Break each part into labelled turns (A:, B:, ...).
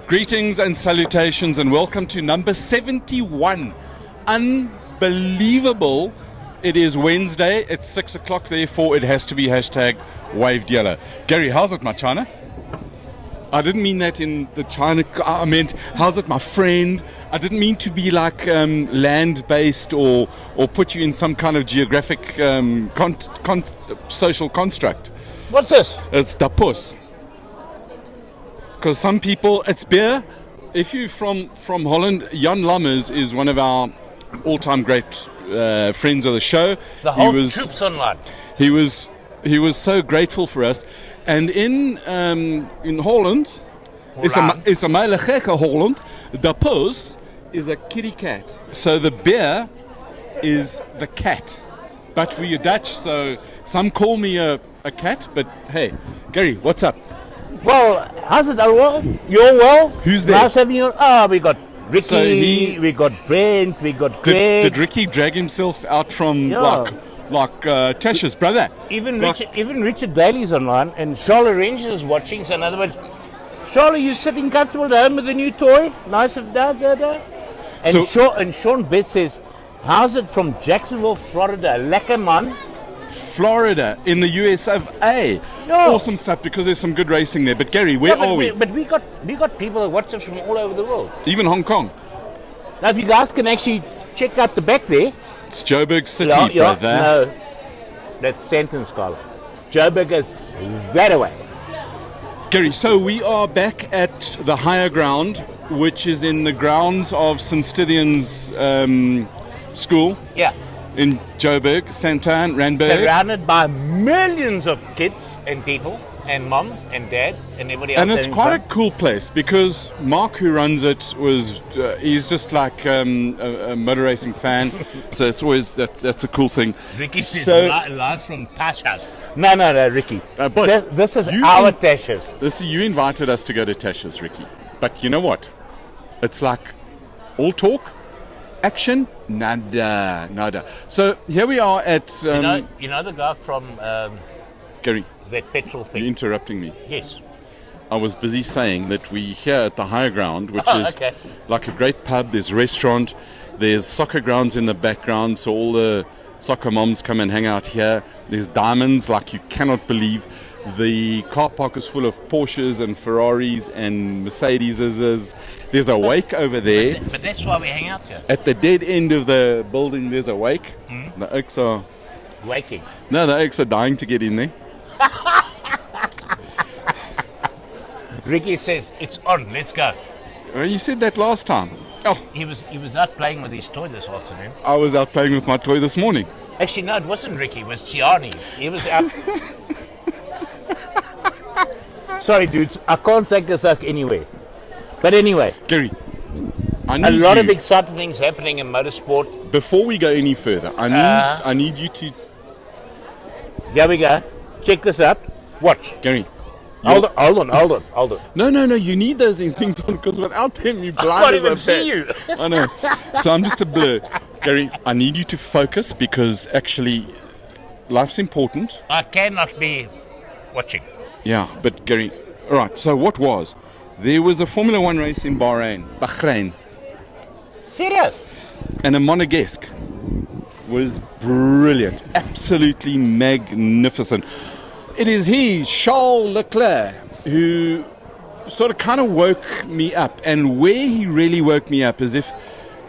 A: Greetings and salutations and welcome to number 71. Unbelievable. It is Wednesday, it's 6 o'clock, therefore it has to be hashtag waved yellow. Gary, how's it, my China? I didn't mean that in the China, I meant, how's it, my friend? I didn't mean to be like land-based or put you in some kind of geographic social construct.
B: What's this?
A: It's Dapus. Because some people, it's beer. If you're from Holland, Jan Lammers is one of our all-time great friends of the show.
B: The whole troops online.
A: He was so grateful for us. And in Holland, it's a hele gekke Holland. Dapus is a kitty cat. So the beer is the cat. But we're Dutch, so some call me a cat. But hey, Gary, what's up?
B: Well, how's it? Well, you're well.
A: Who's there?
B: Nice having you. We got Ricky, we got Brent, we got Greg.
A: Did Ricky drag himself out from like Tasha's brother?
B: Even Richard Daly's online, and Charlotte Ranger is watching. So in other words, Charlotte, you sitting comfortable at home with a new toy? Nice of da. And Sean Best says, how's it from Jacksonville, Florida? Lekker man.
A: Florida in the US of A. Awesome stuff because there's some good racing there. But Gary, where are we?
B: But we got people that watch us from all over the world.
A: Even Hong Kong.
B: Now, if you guys can actually check out the back there.
A: It's Joburg City, brother.
B: No, that's Sandton Scholar. Joburg is that away.
A: Gary, so we are back at the higher ground, which is in the grounds of St. Stithian's school.
B: Yeah.
A: In Joburg, Santan, Randburg.
B: Surrounded by millions of kids and people and moms and dads and everybody else.
A: And it's quite a cool place because Mark, who runs it, he's just like a motor racing fan. So it's always, that's a cool thing.
B: Ricky says live from Tasha's. No, Ricky. But this is our Tasha's.
A: You invited us to go to Tasha's, Ricky. But you know what? It's like all talk. Action, nada. So here we are at...
B: you know the guy from...
A: Gary,
B: that petrol thing?
A: You're interrupting me.
B: Yes.
A: I was busy saying that we're here at the higher ground, which is like a great pub. There's a restaurant. There's soccer grounds in the background, so all the soccer moms come and hang out here. There's diamonds like you cannot believe. The car park is full of Porsches and Ferraris and Mercedeses. There's a wake over there.
B: But that's why we hang out here.
A: At the dead end of the building, there's a wake. Mm-hmm. The oaks are...
B: Waking?
A: No, the oaks are dying to get in there.
B: Ricky says, it's on, let's go.
A: Well, you said that last time. Oh,
B: He was out playing with his toy this afternoon.
A: I was out playing with my toy this morning.
B: Actually, no, it wasn't Ricky, it was Gianni. He was out... Sorry, dudes, I can't take this out anywhere. But anyway,
A: Gary,
B: a lot of exciting things happening in motorsport.
A: Before we go any further, I need you to...
B: Here we go. Check this out. Watch.
A: Gary.
B: Hold on.
A: No, you need those things on because without them you blind.
B: I can't even see you.
A: I know. So I'm just a blur. Gary, I need you to focus because actually life's important.
B: I cannot be watching.
A: Yeah, but Gary, all right, so what was? There was a Formula One race in Bahrain.
B: Serious?
A: And a Monegasque was brilliant, absolutely magnificent. It is he, Charles Leclerc, who sort of kind of woke me up. And where he really woke me up is if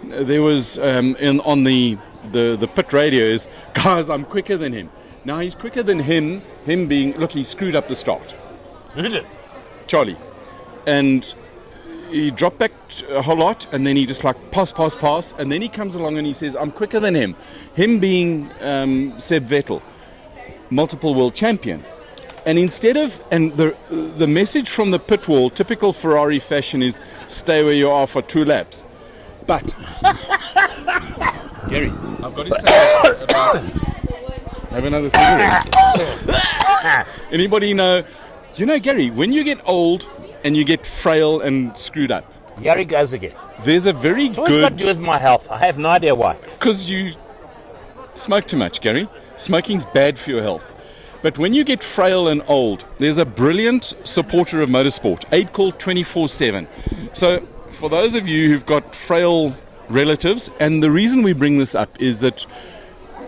A: there was on the pit radio is, guys, I'm quicker than him. Now he's quicker than him being, look, he screwed up the start.
B: Who did it? Charlie.
A: And he dropped back a whole lot, and then he just like pass, and then he comes along and he says, I'm quicker than him. Him being Seb Vettel, multiple world champion. And instead of, and the message from the pit wall, typical Ferrari fashion is, stay where you are for 2 laps. But, Gary, I've got to say about... Have another cigarette. Anybody know, Gary, when you get old and you get frail and screwed up.
B: Here he goes again.
A: There's a very
B: good... What's got to do with my health? I have no idea why.
A: Because you smoke too much, Gary. Smoking's bad for your health. But when you get frail and old, there's a brilliant supporter of motorsport, Aid Call 24/7. So for those of you who've got frail relatives, and the reason we bring this up is that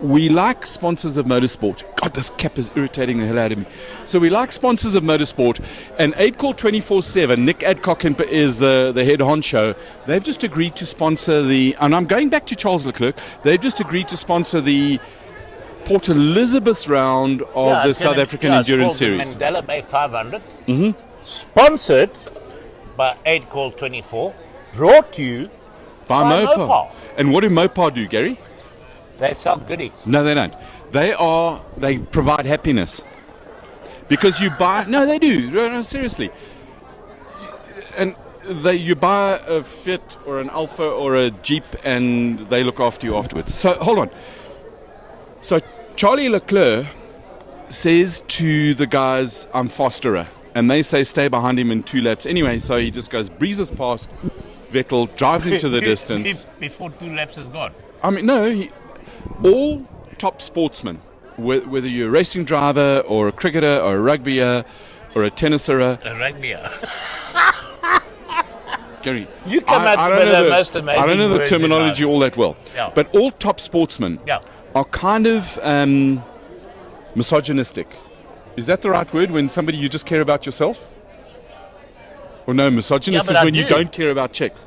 A: we like sponsors of motorsport. God, this cap is irritating the hell out of me. So we like sponsors of motorsport, and Aid Call 24/7, Nick Adcock is the head honcho. They've just agreed to sponsor and I'm going back to Charles Leclerc, they've just agreed to sponsor the Port Elizabeth round of the South African Endurance Series.
B: The Mandela Bay 500, sponsored by Aid Call 24, brought to you
A: by Mopar. And what do Mopar do, Gary?
B: They sell goodies.
A: No, they don't. They provide happiness. Because you buy... No, they do. No, seriously. And you buy a Fiat or an Alfa or a Jeep and they look after you afterwards. So, hold on. So, Charlie Leclerc says to the guys, I'm fasterer. And they say, stay behind him in 2 laps. Anyway, so he just goes, breezes past Vettel, drives into the distance.
B: Before 2 laps is gone.
A: I mean, no, all top sportsmen, whether you're a racing driver or a cricketer or a rugbyer or a tenniser.
B: A rugbyer.
A: Gary,
B: you come out with the most amazing
A: I don't know the terminology all that well.
B: Yeah.
A: But all top sportsmen are kind of misogynistic. Is that the right word when somebody you just care about yourself? Or no, misogynist is when you don't care about chicks.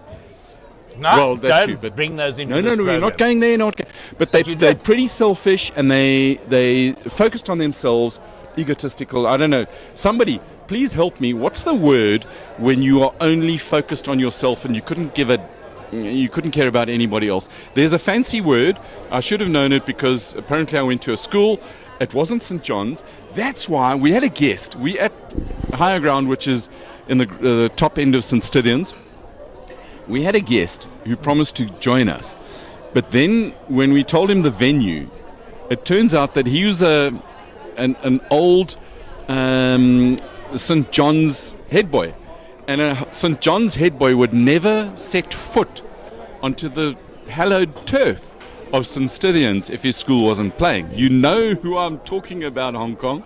B: No,
A: well, that's
B: don't
A: true, but
B: bring those into
A: No, we're not going there. But they're pretty selfish and they focused on themselves, egotistical. I don't know. Somebody, please help me. What's the word when you are only focused on yourself and you couldn't care about anybody else? There's a fancy word. I should have known it because apparently I went to a school. It wasn't St. John's. That's why we had a guest. We at Higher Ground, which is in the top end of St. Stithians. We had a guest who promised to join us. But then when we told him the venue, it turns out that he was an old St. John's head boy. And a St. John's head boy would never set foot onto the hallowed turf of St. Stithians if his school wasn't playing. You know who I'm talking about, Hong Kong.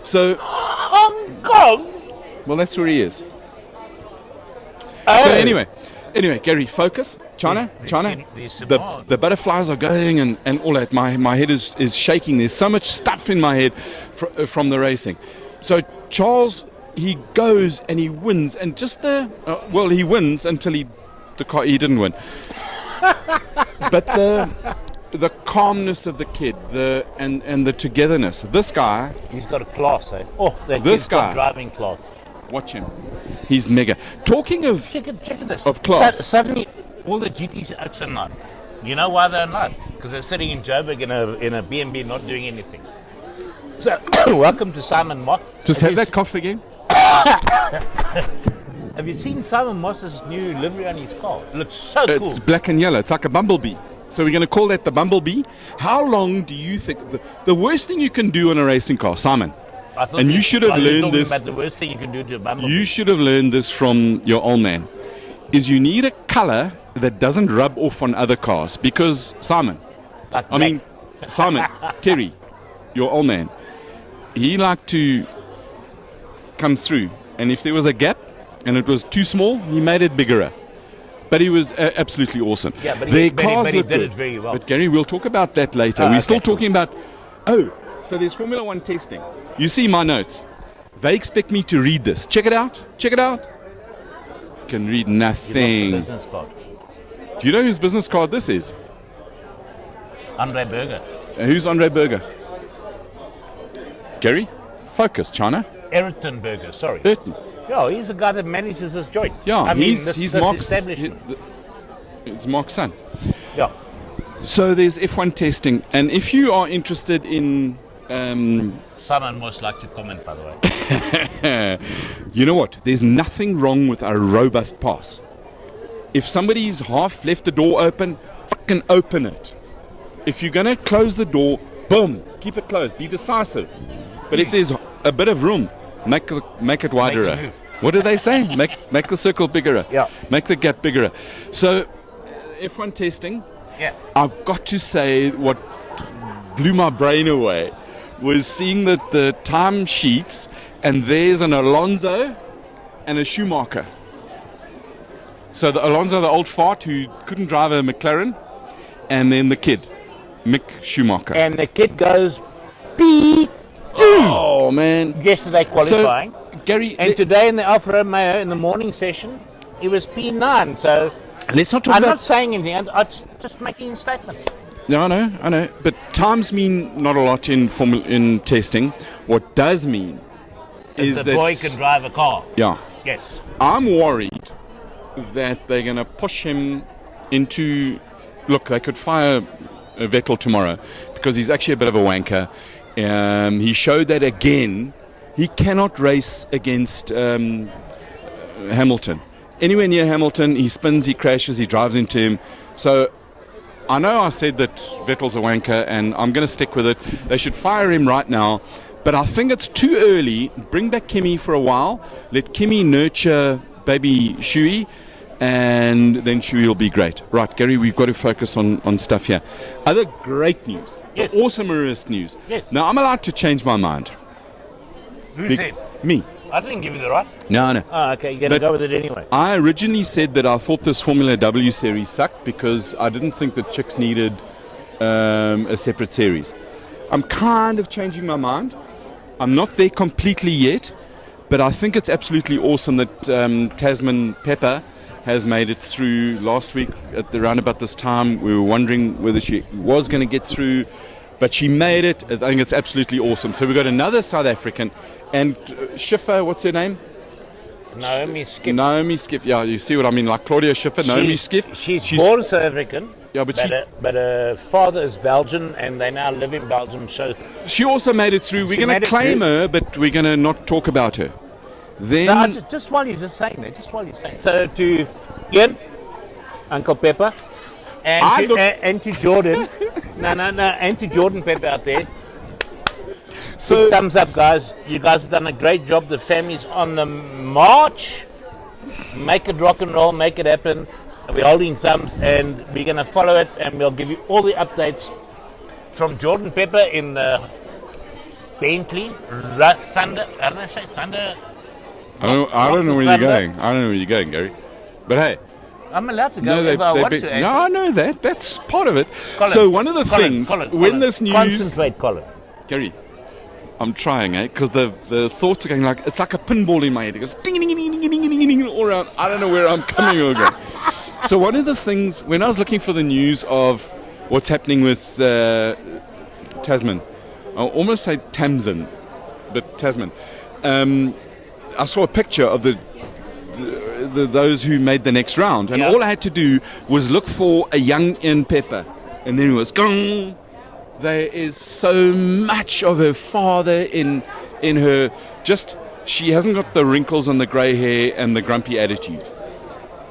A: So
B: Hong Kong?
A: Well, that's where he is.
B: Oh.
A: So anyway, Gary, focus. China. The butterflies are going and all that. My head is shaking. There's so much stuff in my head from the racing. So Charles, he goes and he wins, and just he wins until he didn't win. But the calmness of the kid, and the togetherness. This guy,
B: he's got a class, eh? Oh,
A: this guy,
B: got driving class.
A: Watch him. He's mega. Talking of
B: check this.
A: Of class.
B: Suddenly, all the GTs are online. You know why they're online? Because they're sitting in Joburg in a B&B not doing anything. So, welcome to Simon Moss.
A: Just have that cough again.
B: Have you seen Simon Moss's new livery on his car? It looks so cool.
A: It's black and yellow. It's like a bumblebee. So we're going to call that the bumblebee. How long do you think... The worst thing you can do on a racing car, Simon... And you should have learned this.
B: About the worst thing you can do to a bumblebee.
A: You should have learned this from your old man. Is you need a color that doesn't rub off on other cars. Because Simon, Terry, your old man, he liked to come through. And if there was a gap and it was too small, he made it bigger. But he was absolutely awesome.
B: Yeah, but he did it very well.
A: But Gary, we'll talk about that later. We're still talking about... So there's Formula 1 testing. You see my notes. They expect me to read this. Check it out. Can read nothing.
B: You lost the business card.
A: Do you know whose business card this is?
B: Andre Berger.
A: Who's Andre Berger? Gary? Focus, China.
B: Ayrton Berger, sorry.
A: Ayrton.
B: Yeah, he's the guy that manages this joint.
A: Yeah, he's
B: this
A: Mark's
B: establishment.
A: It's Mark's son.
B: Yeah.
A: So there's F1 testing. And if you are interested in...
B: Someone must like to comment, by the way.
A: You know what? There's nothing wrong with a robust pass. If somebody's half left the door open, fucking open it. If you're going to close the door, boom, keep it closed. Be decisive. But if there's a bit of room, make it wider. What do they say? Make the circle bigger.
B: Yeah.
A: Make the gap bigger. So F1 testing.
B: Yeah.
A: I've got to say what blew my brain away was seeing the time sheets, and there's an Alonso and a Schumacher. So the Alonso, the old fart who couldn't drive a McLaren, and then the kid, Mick Schumacher.
B: And the kid goes P2.
A: Oh man!
B: Yesterday qualifying.
A: So, Gary,
B: and today in the Alfa Romeo in the morning session, he was P9. So
A: let's not talk
B: I'm
A: about.
B: not saying anything. I'm just making a statement.
A: No, I know. But times mean not a lot in testing. What does mean is
B: the
A: that
B: boy can drive a car.
A: Yeah.
B: Yes.
A: I'm worried that they're going to push him into. Look, they could fire Vettel tomorrow because he's actually a bit of a wanker. He showed that again. He cannot race against Hamilton. Anywhere near Hamilton, he spins, he crashes, he drives into him. So I know I said that Vettel's a wanker, and I'm going to stick with it. They should fire him right now. But I think it's too early. Bring back Kimi for a while. Let Kimi nurture baby Shui, and then Shui will be great. Right, Gary, we've got to focus on stuff here. Other great news.
B: Yes.
A: The awesomeest news.
B: Yes.
A: Now, I'm allowed to change my mind.
B: Who said?
A: Me.
B: I didn't give you the right.
A: No.
B: Oh, okay. You're going to go with it anyway.
A: I originally said that I thought this Formula W series sucked because I didn't think that chicks needed a separate series. I'm kind of changing my mind. I'm not there completely yet, but I think it's absolutely awesome that Tasman Pepper has made it through. Last week at around about this time, we were wondering whether she was going to get through, but she made it. I think it's absolutely awesome. So we've got another South African, and Schiffer, what's her name?
B: Naomi Skiff.
A: Naomi Skiff. Yeah, you see what I mean, like Claudia Schiffer, Naomi Skiff.
B: She's born South African.
A: Yeah, but
B: her father is Belgian, and they now live in Belgium. So
A: she also made it through. We're going to claim her, but we're going to not talk about her. Then,
B: no, just while you're saying that, So to Ian, Uncle Pepper, and to Jordan, and to Jordan Pepper out there. So thumbs up, guys. You guys have done a great job. The family's on the march. Make it rock and roll. Make it happen. We're holding thumbs, and we're going to follow it, and we'll give you all the updates from Jordan Pepper in Bentley, Thunder. How do they say Thunder?
A: I don't know where you're going. I don't know where you're going, Gary. But hey,
B: I'm allowed to go if I want to.
A: No, I know that. That's part of it.
B: Colin,
A: so one of the things when this news,
B: concentrate, Colin.
A: Gary, I'm trying, because the thoughts are going like it's like a pinball in my head. It goes ding ding ding ding ding ding ding all around. I don't know where I'm coming or going. So one of the things when I was looking for the news of what's happening with Tasman, I almost say Tamsin, but Tasman. I saw a picture of those who made the next round, and all I had to do was look for a young Ian Pepper, and then it was gong. There is so much of her father in her. Just she hasn't got the wrinkles and the grey hair and the grumpy attitude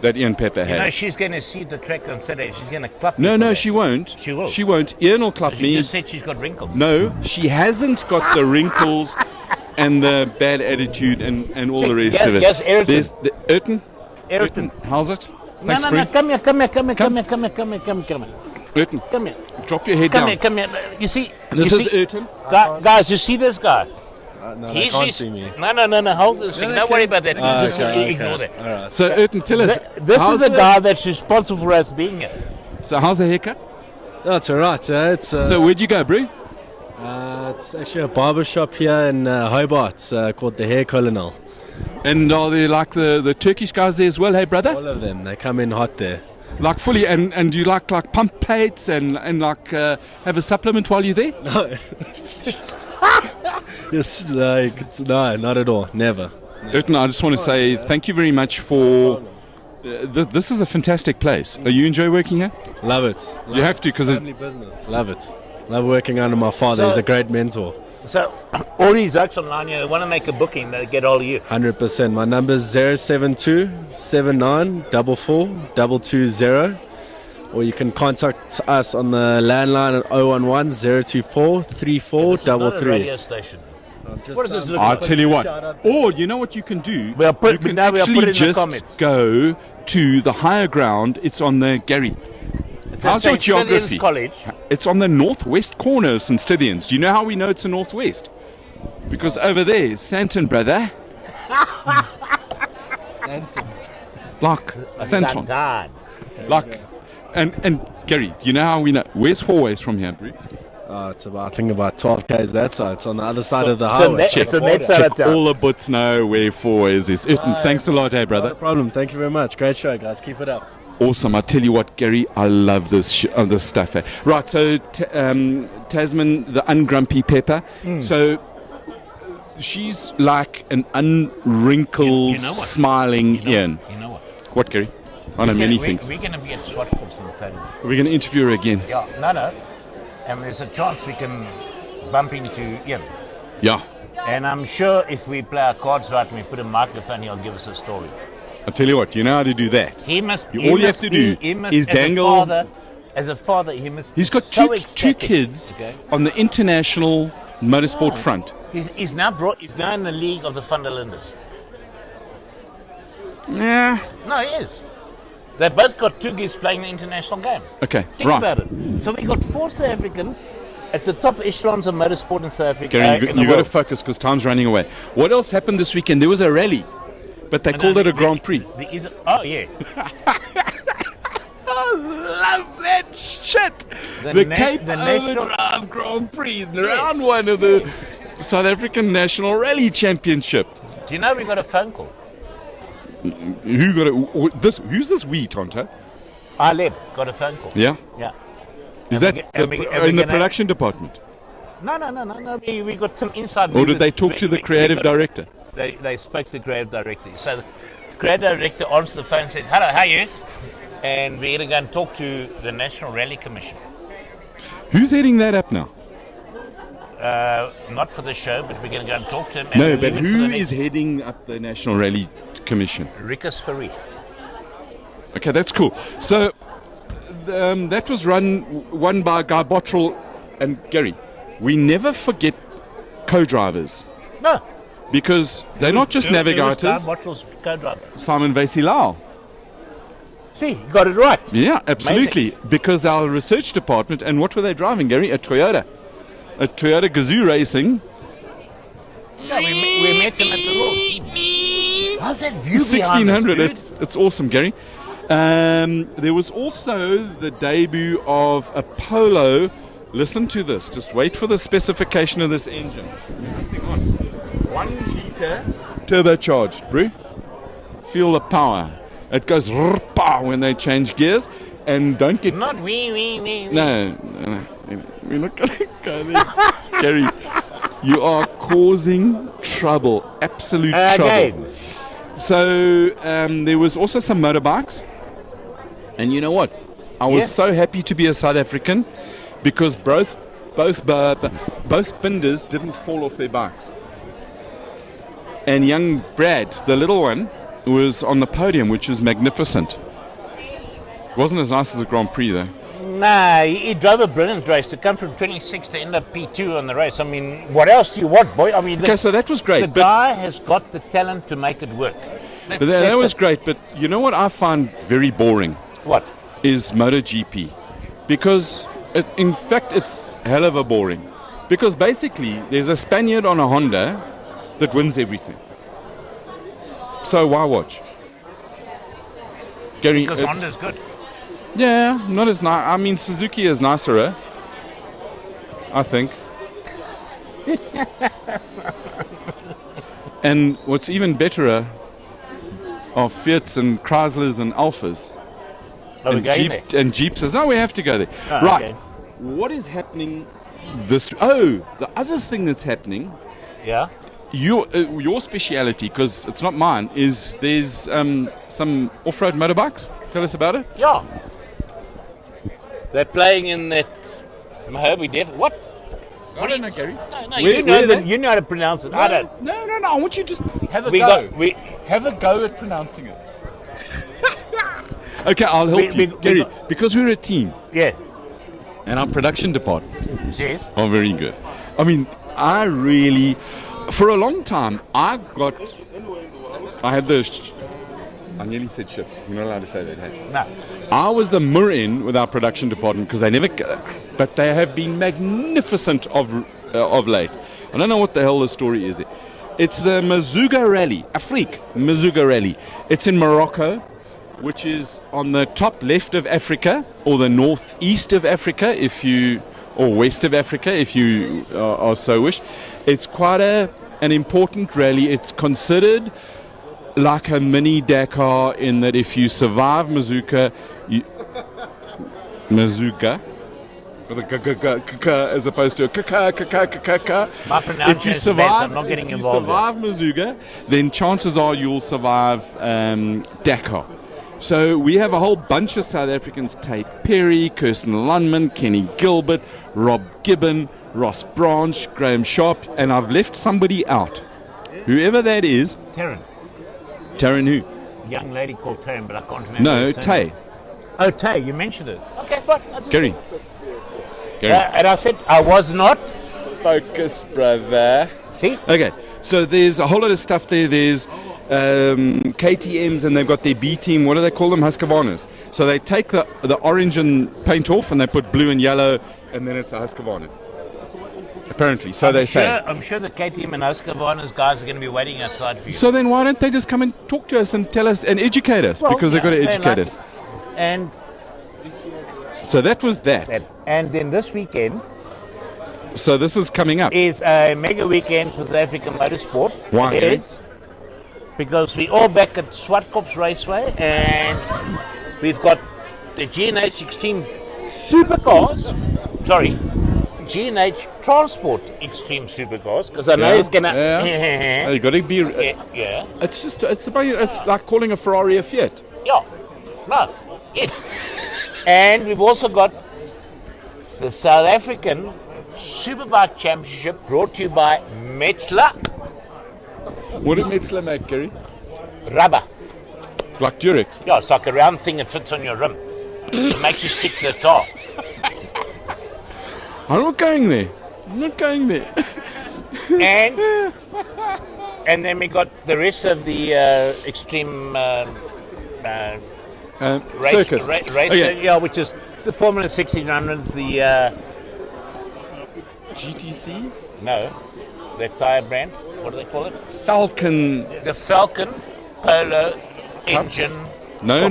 A: that Ian Pepper has.
B: You know, she's going to see the track on Saturday. She's going to clap me.
A: No, she won't.
B: She will.
A: She won't. Ian will clap me.
B: You just said she's got wrinkles.
A: No, she hasn't got the wrinkles and the bad attitude and all the rest of it.
B: Yes, Ayrton.
A: There's the Ayrton. How's it? Thanks,
B: No, come here.
A: Ayrton,
B: come here.
A: drop your head down.
B: Come here. You see?
A: This is Ayrton.
B: Guys, you see this guy?
C: No, they can't see me.
B: No, hold this thing. Don't worry about that. Just ignore that.
C: All right.
A: So, Ayrton, tell us.
B: This is the guy that's responsible for us being here.
A: So, how's the haircut?
C: That's all right.
A: So, where'd you go, bro?
C: It's actually a barber shop here in Hobart called the Hair Colonel.
A: And are there like the Turkish guys there as well, hey, brother?
C: All of them. They come in hot there.
A: Like fully, and do you like pump plates and like have a supplement while you're there?
C: No. It's like, no, not at all. Never.
A: Ayrton, I just want to say thank you very much for... this is a fantastic place. You enjoy working here?
C: Love it.
A: You have to because it's...
C: Family business. Love it. Love working under my father. He's a great mentor.
B: So, all these oaks online, they want to make a booking, they get all of you.
C: 100%. My number is 072 79 44 220. Or you can contact us on the landline at 011 024 3433.
B: Radio station. What does this
A: I'll tell you what. Or you know what you can do? You can
B: put it in
A: actually
B: the
A: just
B: comments.
A: go to the higher ground. It's on the Gary. How's your
B: St. Stithians
A: geography?
B: College.
A: It's on the northwest corner of St. Stithians. Do you know how we know it's the northwest? Because over there is Santon, brother.
C: Santon.
A: Like Santon.
B: God.
A: Like, and Gary, do you know how we know? Where's Four Ways from here, bro?
C: It's about, I think about 12 k's that side. It's on the other side of the
B: So
C: highway.
B: that- so that's out of
A: Check,
B: town.
A: all the butts know where Four Ways is. Uiten, thanks a lot, hey,
C: No
A: brother.
C: problem. Thank you very much. Great show, guys. Keep it up.
A: Awesome. I tell you what, Gary, I love this this stuff. Right, so Tasman, the ungrumpy pepper. So she's like an unwrinkled,
B: You know what?
A: smiling Ian.
B: You know what?
A: What, Gary? I know many things.
B: We're going to be at Swartkops on Saturday.
A: We're going to interview her again.
B: Yeah, no. And there's a chance we can bump into Ian.
A: Yeah.
B: And I'm sure if we play our cards right and we put a microphone, he'll give us a story.
A: I'll tell you what, you know how to do that.
B: He must.
A: All you have to do is dangle.
B: As a father, he must.
A: He's got
B: be so
A: two
B: ecstatic,
A: kids
B: okay?
A: on the international motorsport front.
B: He's now in the league of the Funderlanders.
A: Yeah.
B: No, he is. They both got two kids playing the international game.
A: Okay,
B: Think
A: right.
B: about it. So we got 4 South Africans at the top echelons of motorsport in South Africa.
A: Gary,
B: in the
A: you got to
B: world.
A: focus because time's running away. What else happened this weekend? There was a rally, but they called it a Grand Prix.
B: Oh yeah.
A: I love that shit.
B: The
A: Cape
B: the national-
A: Overdrive Grand Prix, round one of the South African National Rally Championship.
B: Do you know we got a phone call?
A: Who got it? This? Who's this? We, Tonto?
B: Aleb got a phone call.
A: Yeah.
B: Yeah.
A: Is
B: And
A: that
B: we get- and we- and we
A: in the
B: gonna-
A: production department,
B: No. We got some inside.
A: or did
B: news.
A: they talk to the creative director?
B: They spoke to the creative director. So the creative director answered the phone and said, "Hello, how are you?" And we're going to go and talk to the National Rally Commission.
A: Who's heading that up now?
B: Not for the show, but we're going to go and talk to him. and
A: No,
B: we'll
A: but
B: leave it for
A: who
B: the
A: is heading up the National Rally Commission?
B: Rikus Fourie.
A: Okay, that's cool. So that was won by Guy Bottrell and Gary. We never forget co-drivers
B: No.
A: because they're not just navigators.
B: Bottrell's co-driver.
A: Simon Vasilau.
B: See, you got it right.
A: Yeah, absolutely. Because our research department, and what were they driving, Gary? A Toyota Gazoo Racing.
B: Yeah, we met them at the Roar. How's that view
A: 1600.
B: behind us,
A: It's awesome, Gary. There was also the debut of a Polo. Listen to this. Just wait for the specification of this engine. Is this thing on? 1 liter turbocharged, bro. Feel the power. It goes pow when they change gears, and don't get
B: Not we.
A: no. We're not going to go there, Gary. You are causing trouble, absolute trouble.
B: Again.
A: So there was also some motorbikes, and you know what? I was
B: Yeah.
A: so happy to be a South African because both binders didn't fall off their bikes. And young Brad, the little one, was on the podium, which was magnificent. Wasn't as nice as a Grand Prix though.
B: Nah, he drove a brilliant race to come from 26 to end up P2 on the race. I mean, what else do you want, boy? I mean,
A: Okay, so that was great.
B: the guy has got the talent to make it work.
A: But that
B: That's
A: was
B: it.
A: great. But you know what I find very boring
B: What?
A: is MotoGP, because in fact it's hell of a boring. Because basically there's a Spaniard on a Honda that wins everything. So why watch? Gary,
B: Because
A: it's-
B: Honda's good.
A: yeah, not as nice. I mean, Suzuki is nicer, I think. And what's even better are Fiats and Chryslers and Alphas.
B: Oh, we're
A: And
B: going there.
A: Jeep says, no, we have to go there.
B: Ah,
A: right.
B: okay.
A: What is happening this... Oh, the other thing that's happening,
B: Yeah.
A: your speciality, because it's not mine, is there's some off-road motorbikes. Tell us about it.
B: Yeah. They're playing in that Mahobi Dev. What?
A: I don't know, Gary.
B: No, you know how to pronounce it. I don't.
A: No. I want you to just have a
B: We
A: go.
B: got
A: Have a go at pronouncing it. Okay, I'll help
B: We
A: you, Gary,
B: got-
A: because we're a team,
B: yeah.
A: and our production department
B: Yes.
A: are very good. I mean, I really, for a long time, I had I nearly said shit. You're not allowed to say that, hey?
B: No.
A: I was the Murin with our production department because they never, but they have been magnificent of late. I don't know what the hell the story is. It's the Mazuga Rally, Afrique Mazuga Rally. It's in Morocco, which is on the top left of Africa, or the northeast of Africa, or west of Africa, if you are so wish. It's quite an important rally. It's considered like a mini Dakar in that if you survive Mazuga, with a as opposed to a
B: My pronunciation
A: if you
B: is
A: survive,
B: best, I'm not getting involved.
A: Mazuga, then chances are you'll survive Dakar. So we have a whole bunch of South Africans: Tate Perry, Kirsten Lundman, Kenny Gilbert, Rob Gibbon, Ross Branch, Graham Sharp, and I've left somebody out. Whoever that is. Taryn who?
B: Young lady called Taryn, but I can't remember.
A: No,
B: her
A: Tay.
B: name. Oh, Tay, you mentioned it. Okay, fine. That's
A: Gary.
B: And I said I was not.
A: Focus, brother.
B: See?
A: Okay, so there's a whole lot of stuff there. There's KTMs, and they've got their B team. What do they call them? Husqvarnas. So they take the orange and paint off, and they put blue and yellow, and then it's a Husqvarna. Apparently, so they say.
B: I'm sure the KTM and Husqvarna's guys are going to be waiting outside for you.
A: So then why don't they just come and talk to us and tell us and educate us?
B: Well,
A: because they've got to educate us.
B: And
A: So that was that.
B: and then this weekend
A: So this is coming up.
B: is a mega weekend for South African motorsport.
A: Why,
B: It
A: Gary?
B: is because we're all back at Swartkops Raceway, and we've got the G&H Extreme Supercars. Sorry, G&H Transport Extreme Supercars. Because I know it's gonna.
A: Yeah. You got to be.
B: Yeah.
A: It's like calling a Ferrari a Fiat.
B: Yeah. No. Yes. And we've also got the South African Superbike Championship brought to you by Metzler
A: What did Metzler make, Gary?
B: Rubber.
A: Like Durex.
B: Yeah, it's like a round thing that fits on your rim. It makes you stick to the tar.
A: I'm not going there.
B: And then we got the rest of the extreme race,
A: Circus.
B: race,
A: Okay.
B: yeah, which is the Formula 1600s, the
A: GTC?
B: no, that tire brand. What do they call it?
A: Falcon.
B: The Falcon Polo engine.
A: No.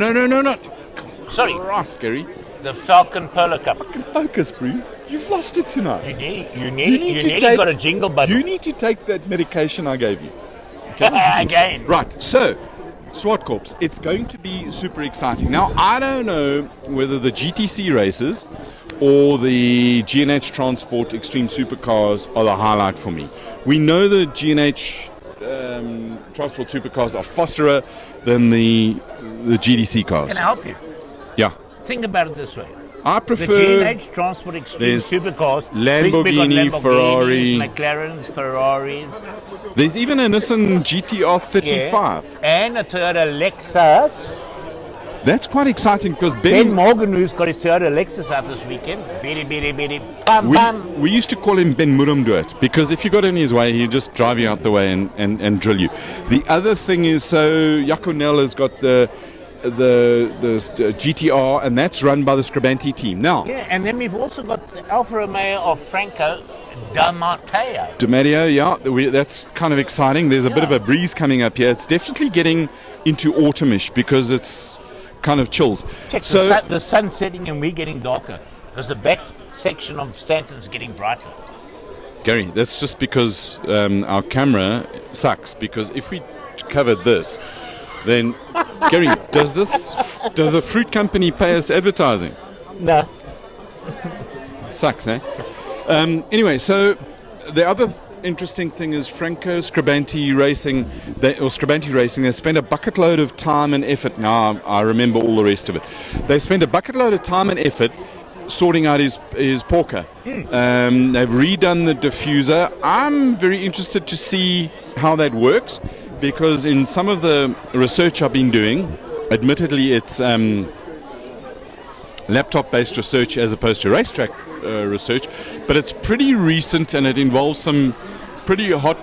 B: Sorry,
A: Christ, Gary.
B: the Falcon Polo Cup.
A: Focus, bro. You've lost it tonight.
B: You nearly got a jingle button.
A: You need to take that medication I gave you.
B: Again.
A: Right, so Swartkops, it's going to be super exciting. Now, I don't know whether the GTC races or the G&H Transport Extreme Supercars are the highlight for me. We know the G&H Transport Supercars are faster than the GDC cars.
B: Can I help you?
A: Yeah.
B: Think about it this way.
A: I
B: The
A: prefer
B: G&H Transport Extreme
A: There's
B: Supercars,
A: Lamborghini,
B: we got
A: Ferrari.
B: McLarens, Ferraris,
A: There's even a Nissan GTR 35.
B: and a Toyota Lexus.
A: That's quite exciting because
B: Ben Morgan, who's got his Toyota Lexus out this weekend, biddy, pam, pam.
A: we used to call him Ben Murumduet because if you got in his way, he'd just drive you out the way and drill you. The other thing is, so Jaco Nel has got the GTR, and that's run by the Scribanti team. Now,
B: Yeah, and then we've also got the Alfa Romeo of Franco D'Amato.
A: DiMatteo, yeah, that's kind of exciting. There's a bit of a breeze coming up here. It's definitely getting into autumnish because it's kind of chills.
B: Check
A: So,
B: the sun's setting and we're getting darker because the back section of Stanton's getting brighter.
A: Gary, that's just because our camera sucks. Because if we covered this, then Gary, does a fruit company pay us advertising?
B: No.
A: Sucks, eh? Anyway, so the other interesting thing is Franco Scribanti Racing, Scribanti Racing, they spent a bucket load of time and effort. Now I remember all the rest of it. They spent a bucket load of time and effort sorting out his porker. They've redone the diffuser. I'm very interested to see how that works because in some of the research I've been doing, admittedly it's laptop-based research as opposed to racetrack research, but it's pretty recent and it involves some pretty hot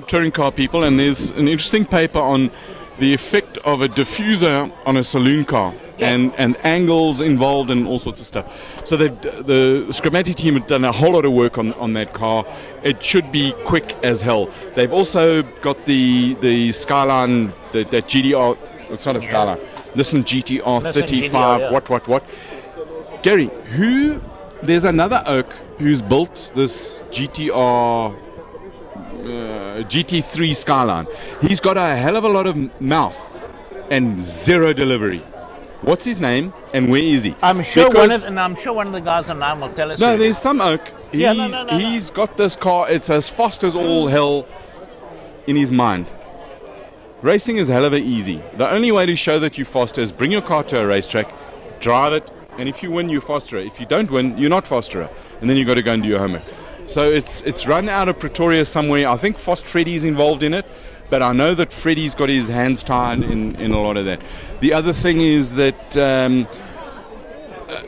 A: touring car people, and there's an interesting paper on the effect of a diffuser on a saloon car and angles involved and all sorts of stuff. So the Scramati team have done a whole lot of work on that car. It should be quick as hell. They've also got the Skyline, that GTR, it's not a Skyline, Nissan GTR 35, what. Gary, there's another Oak who's built this GTR GT3 Skyline. He's got a hell of a lot of mouth and zero delivery. What's his name and where is he?
B: I'm sure one of the guys online will tell us.
A: No, there's some Oak. He's got this car. It's as fast as all hell in his mind. Racing is hell of a easy. The only way to show that you're faster is bring your car to a racetrack, drive it, and if you win, you're faster. If you don't win, you're not faster. And then you've got to go and do your homework. So it's run out of Pretoria somewhere. I think Fast Freddy's involved in it, but I know that Freddy's got his hands tied in a lot of that. The other thing is that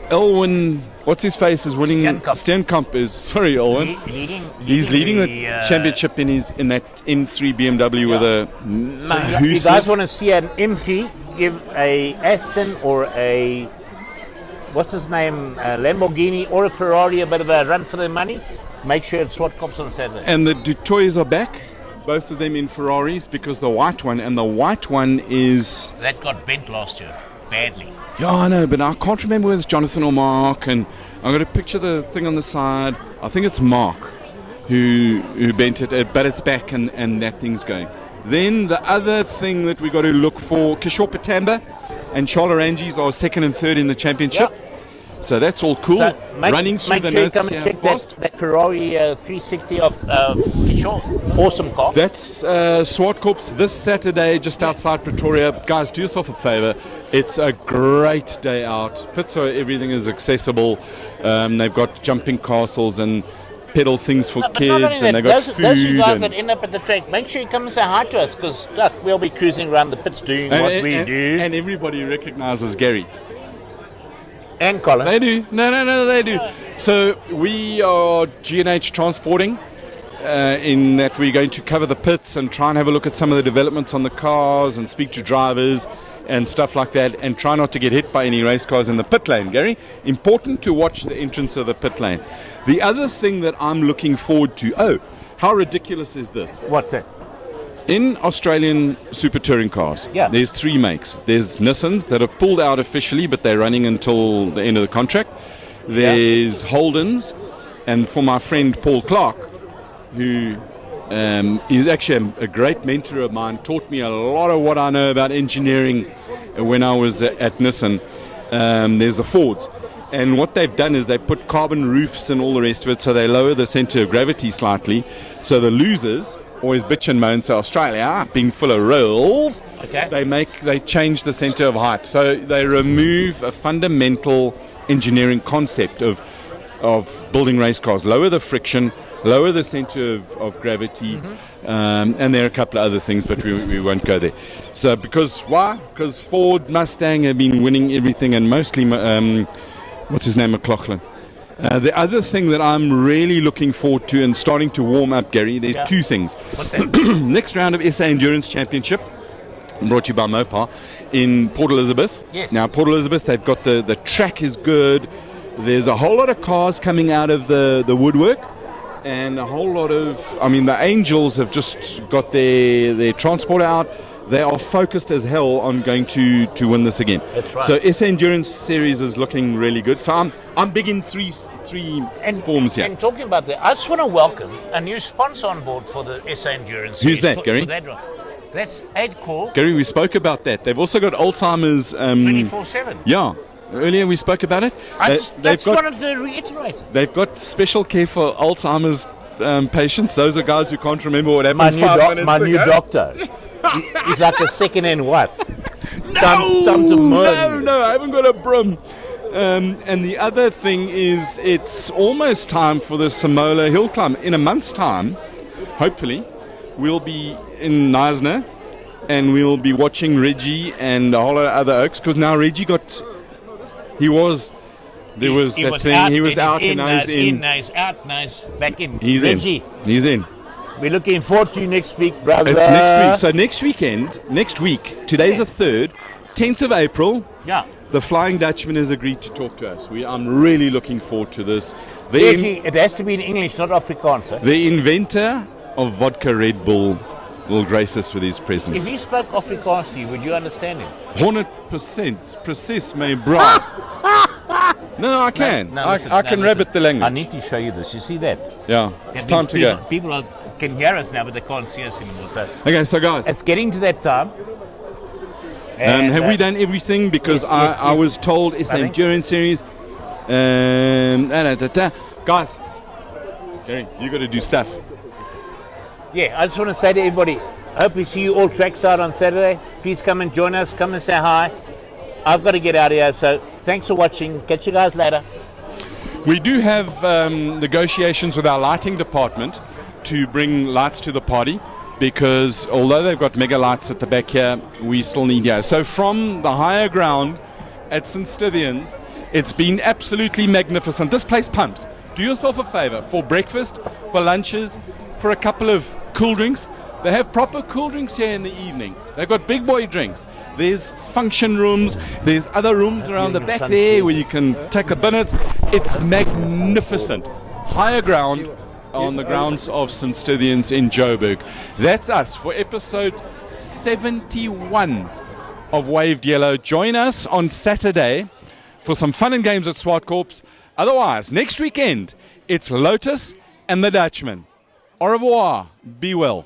A: Elwin, what's his face, is winning. Steenkamp is, sorry, Elwin. He's leading the championship in that M3 BMW with a.
B: If you guys want to see an M3, give a Aston or a, what's his name, a Lamborghini or a Ferrari a bit of a run for their money. Make sure it's SWAT Cops on Saturday.
A: And the Dutoys are back, both of them in Ferraris, because the white one is...
B: That got bent last year, badly.
A: Yeah, I know, but I can't remember whether it's Jonathan or Mark, and I'm going to picture the thing on the side. I think it's Mark who bent it, but it's back and that thing's going. Then the other thing that we got to look for, Kishore Patamba and Charles Arangis are second and third in the championship. Yeah. So that's all cool. So running through the notes
B: come and check that Ferrari 360 of Kishore. Awesome car.
A: That's SWAT Corps this Saturday just outside Pretoria. Guys, do yourself a favor. It's a great day out. Pits, so everything is accessible. They've got jumping castles and pedal things for kids, and they've got food.
B: Those you guys that end up at the track, make sure you come and say hi to us, because we'll be cruising around the pits doing what we do.
A: And everybody recognizes Gary.
B: And Colin.
A: They do. No, they do. So we are G&H Transporting in that we're going to cover the pits and try and have a look at some of the developments on the cars and speak to drivers and stuff like that, and try not to get hit by any race cars in the pit lane, Gary. Important to watch the entrance of the pit lane. The other thing that I'm looking forward to, how ridiculous is this?
B: What's it?
A: In Australian super touring cars, there's three makes. There's Nissans that have pulled out officially, but they're running until the end of the contract. There's Holdens, and for my friend Paul Clark, who is actually a great mentor of mine, taught me a lot of what I know about engineering when I was at Nissan. There's the Fords. And what they've done is they put carbon roofs and all the rest of it, so they lower the center of gravity slightly. So the losers always bitch and moan, so Australia, being full of rolls, they change the center of height. So they remove a fundamental engineering concept of building race cars, lower the friction, lower the center of gravity, and there are a couple of other things, but we won't go there. So because Ford, Mustang have been winning everything, and mostly, what's his name, McLaughlin. The other thing that I'm really looking forward to and starting to warm up, Gary, there's two things. Next round of SA Endurance Championship, brought to you by Mopar, in Port Elizabeth.
B: Yes.
A: Now, Port Elizabeth, they've got the track is good. There's a whole lot of cars coming out of the woodwork, and a whole lot of, the Angels have just got their transporter out. They are focused as hell on going to win this again.
B: That's right.
A: So SA Endurance Series is looking really good. So I'm big in three forms here.
B: And talking about that, I just want to welcome a new sponsor on board for the SA Endurance
A: Series. Who's that, Gary?
B: That's Adcore.
A: Gary, we spoke about that. They've also got Alzheimer's
B: 24/7.
A: Yeah. Earlier we spoke about it.
B: I just wanted to reiterate.
A: They've got special care for Alzheimer's patients. Those are guys who can't remember what happened
B: My new doctor. He's like a second-hand wife.
A: No, I haven't got a broom. And the other thing is, it's almost time for the Samola Hill Climb. In a month's time, hopefully, we'll be in Knysna, and we'll be watching Reggie and a whole lot of other Oaks, because now Reggie he was out, and now he's in.
B: He's out, back in.
A: He's
B: Reggie.
A: in.
B: We're looking forward to you next week, brother.
A: It's next week. So next week, today's the 3rd, 10th of April,
B: Yeah.
A: the Flying Dutchman has agreed to talk to us. I'm really looking forward to this.
B: Actually, it has to be in English, not Afrikaans. Eh?
A: The inventor of vodka Red Bull will grace us with his presence.
B: If he spoke Afrikaans to you, would you understand him?
A: 100%. Precies, my bra. No, I can.
B: Listen,
A: I can rabbit the language.
B: I need to show you this. You see that?
A: Yeah, it's
B: That
A: time
B: means
A: to go.
B: People can hear us now, but they can't see us anymore. So
A: Okay, so guys,
B: it's getting to that time.
A: have we done everything? Because
B: yes,
A: I was told it's an
B: think-
A: endurance series. Guys, Jerry, you got to do stuff.
B: Yeah, I just want to say to everybody, hope we see you all trackside on Saturday. Please come and join us. Come and say hi. I've got to get out of here, so thanks for watching. Catch you guys later.
A: We do have negotiations with our lighting department to bring lights to the party, because although they've got mega lights at the back here, we still need here. So from the higher ground at St. Stithians, it's been absolutely magnificent. This place pumps. Do yourself a favor, for breakfast, for lunches, for a couple of cool drinks. They have proper cool drinks here in the evening. They've got big boy drinks. There's function rooms. There's other rooms around the back there where you can take a minute. It's magnificent. Higher ground on the grounds of St. Stithians in Joburg. That's us for episode 71 of Waved Yellow. Join us on Saturday for some fun and games at Swartkorps. Otherwise, next weekend, it's Lotus and the Dutchman. Au revoir. Be well.